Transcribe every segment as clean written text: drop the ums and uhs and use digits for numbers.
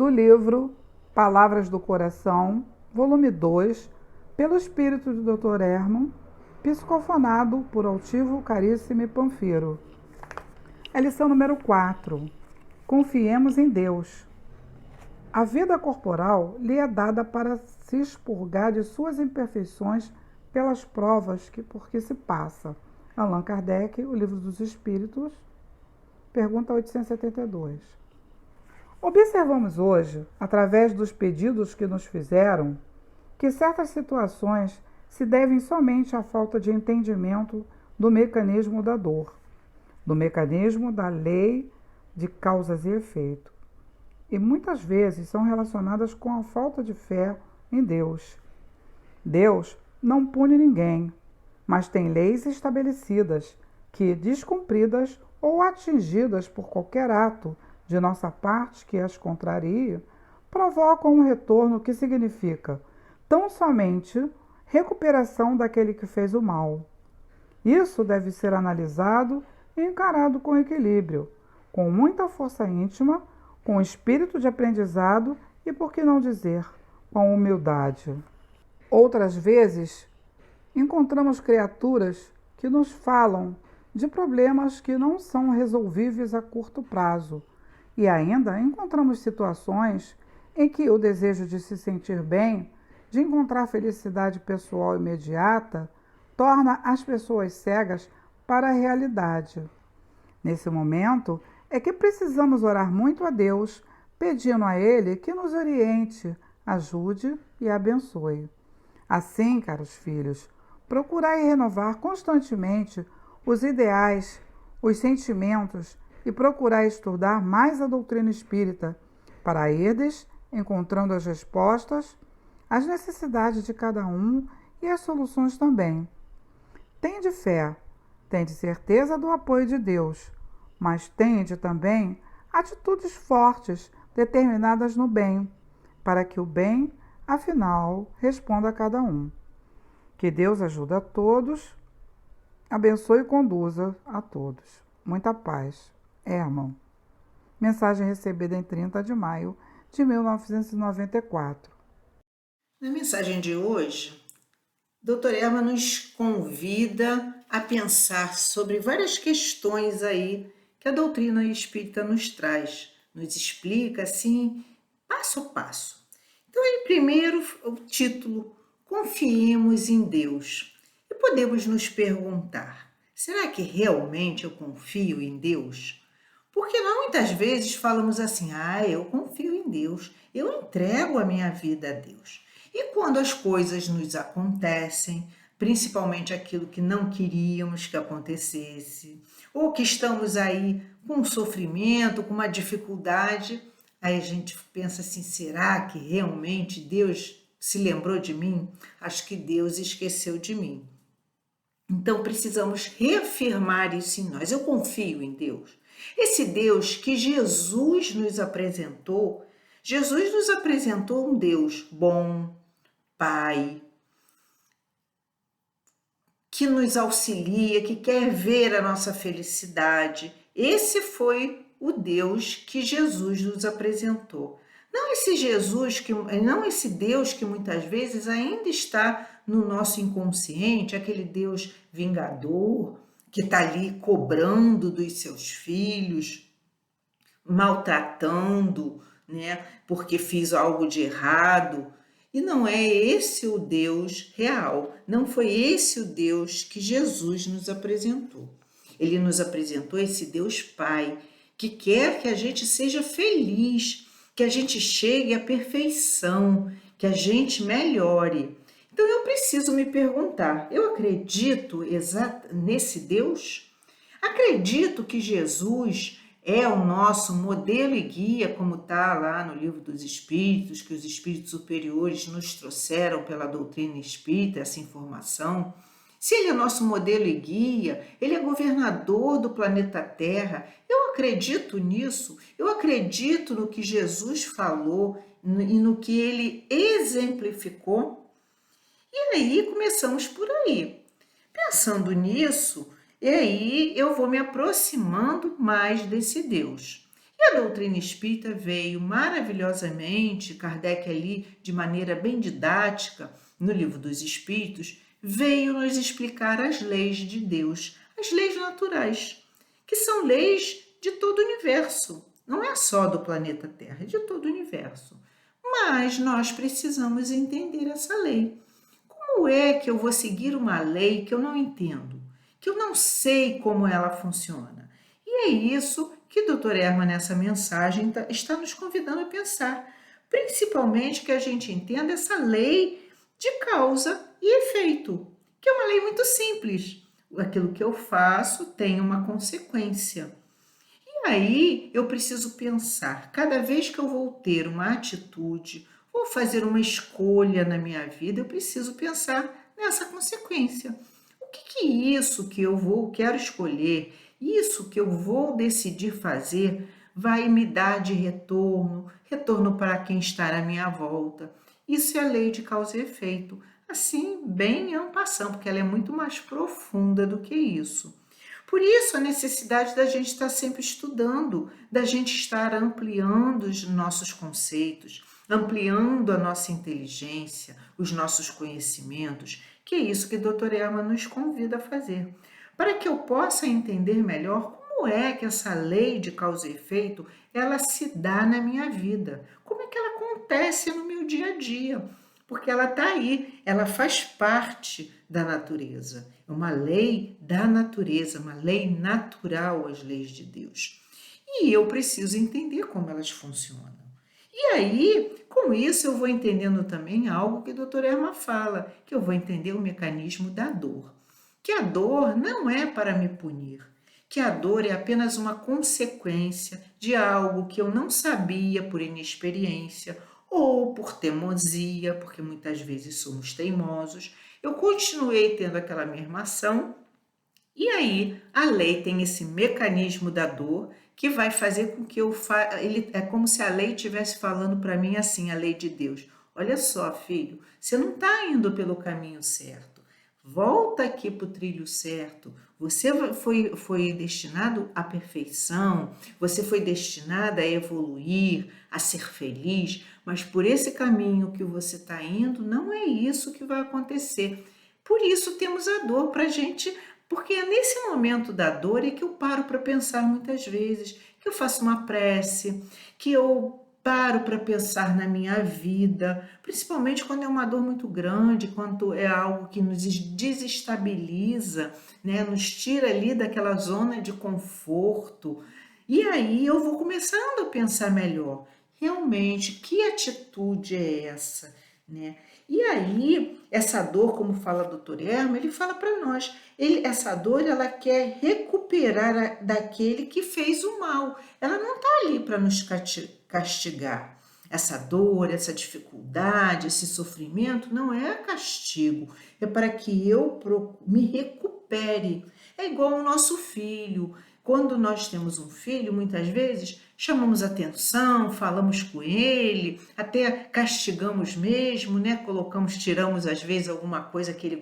do livro Palavras do Coração, volume 2, pelo espírito do Dr. Herman, psicofonado por Altivo Caríssimo Panfiro. É lição número 4. Confiemos em Deus. A vida corporal lhe é dada para se expurgar de suas imperfeições pelas provas por que se passa. Allan Kardec, O Livro dos Espíritos, pergunta 872. Observamos hoje, através dos pedidos que nos fizeram, que certas situações se devem somente à falta de entendimento do mecanismo da dor, do mecanismo da lei de causas e efeito. E muitas vezes são relacionadas com a falta de fé em Deus. Deus não pune ninguém, mas tem leis estabelecidas que, descumpridas ou atingidas por qualquer ato de nossa parte que as contrarie, provocam um retorno que significa tão somente recuperação daquele que fez o mal. Isso deve ser analisado e encarado com equilíbrio, com muita força íntima, com espírito de aprendizado e, por que não dizer, com humildade. Outras vezes, encontramos criaturas que nos falam de problemas que não são resolvíveis a curto prazo, e ainda encontramos situações em que o desejo de se sentir bem, de encontrar felicidade pessoal imediata, torna as pessoas cegas para a realidade. Nesse momento, é que precisamos orar muito a Deus, pedindo a Ele que nos oriente, ajude e abençoe. Assim, caros filhos, procurai renovar constantemente os ideais, os sentimentos e procurai estudar mais a doutrina espírita, para irdes encontrando as respostas, as necessidades de cada um e as soluções também. Tende fé, tende certeza do apoio de Deus, mas tende também atitudes fortes, determinadas no bem, para que o bem, afinal, responda a cada um. Que Deus ajude a todos, abençoe e conduza a todos. Muita paz. Herman. Mensagem recebida em 30 de maio de 1994. Na mensagem de hoje, Dr. Herman nos convida a pensar sobre várias questões aí que a doutrina espírita nos traz, nos explica assim, passo a passo. Então, primeiro, o título, Confiemos em Deus. E podemos nos perguntar, será que realmente eu confio em Deus? Porque nós muitas vezes falamos assim, eu confio em Deus, eu entrego a minha vida a Deus. E quando as coisas nos acontecem, principalmente aquilo que não queríamos que acontecesse, ou que estamos aí com um sofrimento, com uma dificuldade, aí a gente pensa assim, será que realmente Deus se lembrou de mim? Acho que Deus esqueceu de mim. Então precisamos reafirmar isso em nós. Eu confio em Deus. Esse Deus que Jesus nos apresentou um Deus bom, Pai, que nos auxilia, que quer ver a nossa felicidade. Esse foi o Deus que Jesus nos apresentou. Não esse Deus que muitas vezes ainda está no nosso inconsciente, aquele Deus vingador que está ali cobrando dos seus filhos, maltratando, né, porque fiz algo de errado. E não é esse o Deus real, não foi esse o Deus que Jesus nos apresentou. Ele nos apresentou esse Deus Pai, que quer que a gente seja feliz, que a gente chegue à perfeição, que a gente melhore. Então eu preciso me perguntar, eu acredito nesse Deus? Acredito que Jesus é o nosso modelo e guia, como está lá no Livro dos Espíritos, que os espíritos superiores nos trouxeram pela doutrina espírita, essa informação. Se ele é nosso modelo e guia, ele é governador do planeta Terra, eu acredito nisso, eu acredito no que Jesus falou e no que ele exemplificou. E aí começamos por aí. Pensando nisso, e aí eu vou me aproximando mais desse Deus. E a doutrina espírita veio maravilhosamente, Kardec ali, de maneira bem didática, no Livro dos Espíritos, veio nos explicar as leis de Deus, as leis naturais, que são leis de todo o universo. Não é só do planeta Terra, é de todo o universo. Mas nós precisamos entender essa lei. Como é que eu vou seguir uma lei que eu não entendo, que eu não sei como ela funciona? E é isso que o Dr. Herman, nessa mensagem, está nos convidando a pensar. Principalmente que a gente entenda essa lei de causa e efeito, que é uma lei muito simples. Aquilo que eu faço tem uma consequência. E aí eu preciso pensar, cada vez que eu vou ter uma atitude, vou fazer uma escolha na minha vida, eu preciso pensar nessa consequência. O que isso que quero escolher, isso que eu vou decidir fazer, vai me dar de retorno, retorno para quem está à minha volta. Isso é a lei de causa e efeito. Assim, bem en passant, porque ela é muito mais profunda do que isso. Por isso, a necessidade da gente estar sempre estudando, da gente estar ampliando os nossos conceitos, ampliando a nossa inteligência, os nossos conhecimentos, que é isso que o Dr. Herman nos convida a fazer, para que eu possa entender melhor como é que essa lei de causa e efeito, ela se dá na minha vida, como é que ela acontece no meu dia a dia, porque ela está aí, ela faz parte da natureza. É uma lei da natureza, uma lei natural, as leis de Deus. E eu preciso entender como elas funcionam. E aí, com isso, eu vou entendendo também algo que o Dr. Herman fala, que eu vou entender o mecanismo da dor. Que a dor não é para me punir, que a dor é apenas uma consequência de algo que eu não sabia por inexperiência ou por teimosia, porque muitas vezes somos teimosos. Eu continuei tendo aquela mesma ação e aí a lei tem esse mecanismo da dor que vai fazer com que é como se a lei estivesse falando para mim assim, a lei de Deus. Olha só, filho, você não está indo pelo caminho certo. Volta aqui para o trilho certo. Você foi destinado à perfeição, você foi destinada a evoluir, a ser feliz, mas por esse caminho que você está indo, não é isso que vai acontecer. Por isso temos a dor para a gente, porque é nesse momento da dor é que eu paro para pensar muitas vezes, que eu faço uma prece, que eu paro para pensar na minha vida, principalmente quando é uma dor muito grande, quando é algo que nos desestabiliza, né? Nos tira ali daquela zona de conforto. E aí eu vou começando a pensar melhor, realmente, que atitude é essa, né? E aí, essa dor, como fala o Dr. Herman, ele fala para nós, essa dor, ela quer recuperar daquele que fez o mal. Ela não está ali para nos castigar. Essa dor, essa dificuldade, esse sofrimento não é castigo, é para que eu me recupere. É igual o nosso filho. Quando nós temos um filho, muitas vezes chamamos atenção, falamos com ele, até castigamos mesmo, né? Tiramos às vezes alguma coisa que ele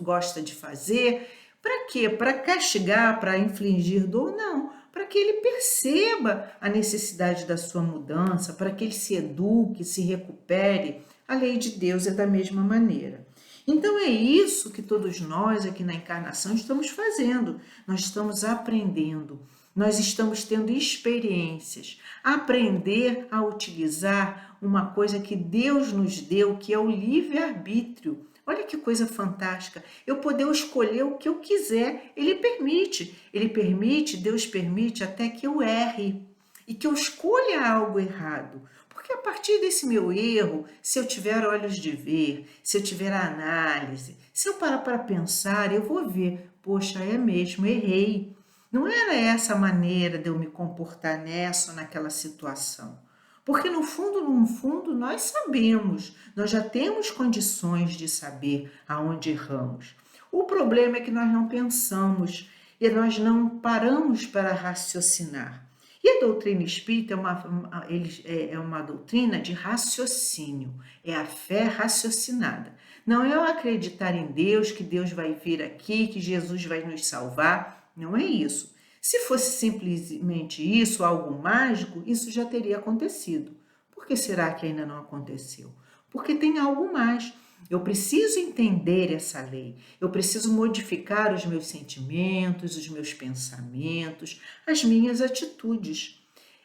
gosta de fazer. Para quê? Para castigar, para infligir dor? Não, para que ele perceba a necessidade da sua mudança, para que ele se eduque, se recupere. A lei de Deus é da mesma maneira. Então é isso que todos nós aqui na encarnação estamos fazendo. Nós estamos aprendendo, nós estamos tendo experiências, aprender a utilizar uma coisa que Deus nos deu, que é o livre-arbítrio. Olha que coisa fantástica, eu poder escolher o que eu quiser, Deus permite até que eu erre e que eu escolha algo errado. Porque a partir desse meu erro, se eu tiver olhos de ver, se eu tiver análise, se eu parar para pensar, eu vou ver, poxa, é mesmo, errei. Não era essa a maneira de eu me comportar nessa ou naquela situação. Porque no fundo, nós sabemos, nós já temos condições de saber aonde erramos. O problema é que nós não pensamos e nós não paramos para raciocinar. E a doutrina espírita é uma doutrina de raciocínio, é a fé raciocinada. Não é eu acreditar em Deus, que Deus vai vir aqui, que Jesus vai nos salvar, não é isso. Se fosse simplesmente isso, algo mágico, isso já teria acontecido. Por que será que ainda não aconteceu? Porque tem algo mais. Eu preciso entender essa lei, eu preciso modificar os meus sentimentos, os meus pensamentos, as minhas atitudes.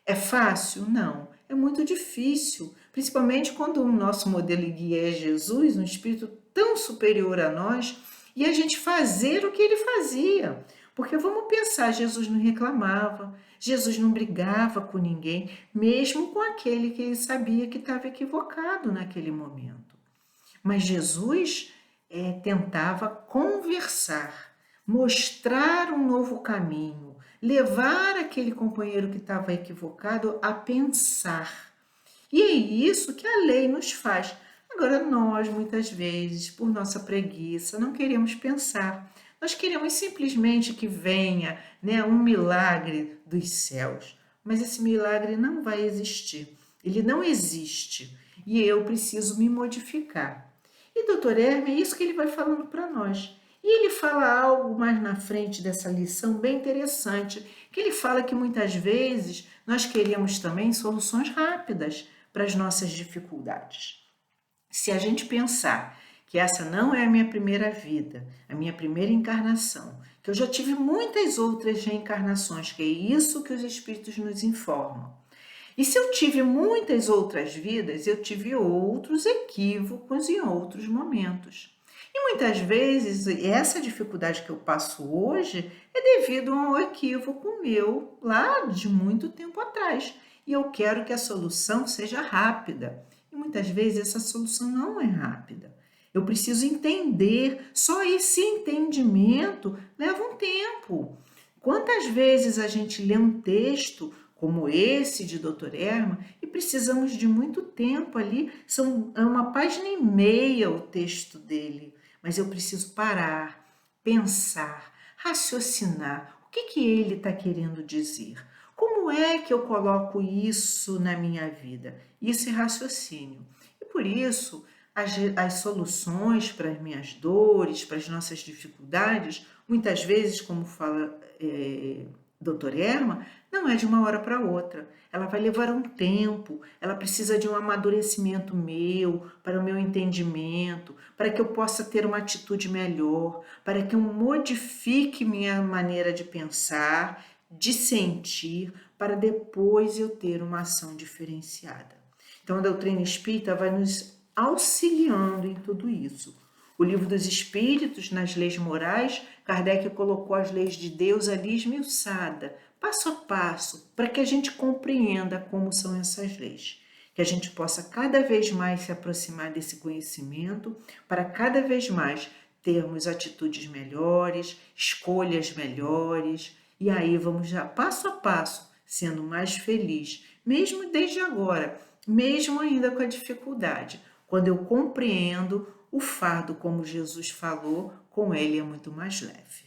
É fácil? Não. É muito difícil, principalmente quando o nosso modelo e guia é Jesus, um espírito tão superior a nós, e a gente fazer o que ele fazia. Porque vamos pensar, Jesus não reclamava, Jesus não brigava com ninguém, mesmo com aquele que ele sabia que estava equivocado naquele momento. Mas Jesus tentava conversar, mostrar um novo caminho, levar aquele companheiro que estava equivocado a pensar. E é isso que a lei nos faz. Agora, nós, muitas vezes, por nossa preguiça, não queremos pensar. Nós queremos simplesmente que venha, né, um milagre dos céus. Mas esse milagre não vai existir. Ele não existe. E eu preciso me modificar. E Dr. Hermes, é isso que ele vai falando para nós. E ele fala algo mais na frente dessa lição bem interessante, que ele fala que muitas vezes nós queremos também soluções rápidas para as nossas dificuldades. Se a gente pensar que essa não é a minha primeira vida, a minha primeira encarnação, que eu já tive muitas outras reencarnações, que é isso que os espíritos nos informam. E se eu tive muitas outras vidas, eu tive outros equívocos em outros momentos. E muitas vezes essa dificuldade que eu passo hoje é devido a um equívoco meu lá de muito tempo atrás. E eu quero que a solução seja rápida. E muitas vezes essa solução não é rápida. Eu preciso entender, só esse entendimento leva um tempo. Quantas vezes a gente lê um texto como esse de Dr. Herman, e precisamos de muito tempo ali, é uma página e meia o texto dele, mas eu preciso parar, pensar, raciocinar, o que ele está querendo dizer? Como é que eu coloco isso na minha vida? Isso é raciocínio. E por isso, as soluções para as minhas dores, para as nossas dificuldades, muitas vezes, como fala Dr. Herman, não é de uma hora para outra. Ela vai levar um tempo, ela precisa de um amadurecimento meu, para o meu entendimento, para que eu possa ter uma atitude melhor, para que eu modifique minha maneira de pensar, de sentir, para depois eu ter uma ação diferenciada. Então, a doutrina espírita vai nos auxiliando em tudo isso. O Livro dos Espíritos, nas leis morais, Kardec colocou as leis de Deus ali esmiuçada, passo a passo, para que a gente compreenda como são essas leis. Que a gente possa cada vez mais se aproximar desse conhecimento, para cada vez mais termos atitudes melhores, escolhas melhores, e aí vamos já passo a passo, sendo mais feliz, mesmo desde agora, mesmo ainda com a dificuldade. Quando eu compreendo, o fardo, como Jesus falou, com ele é muito mais leve.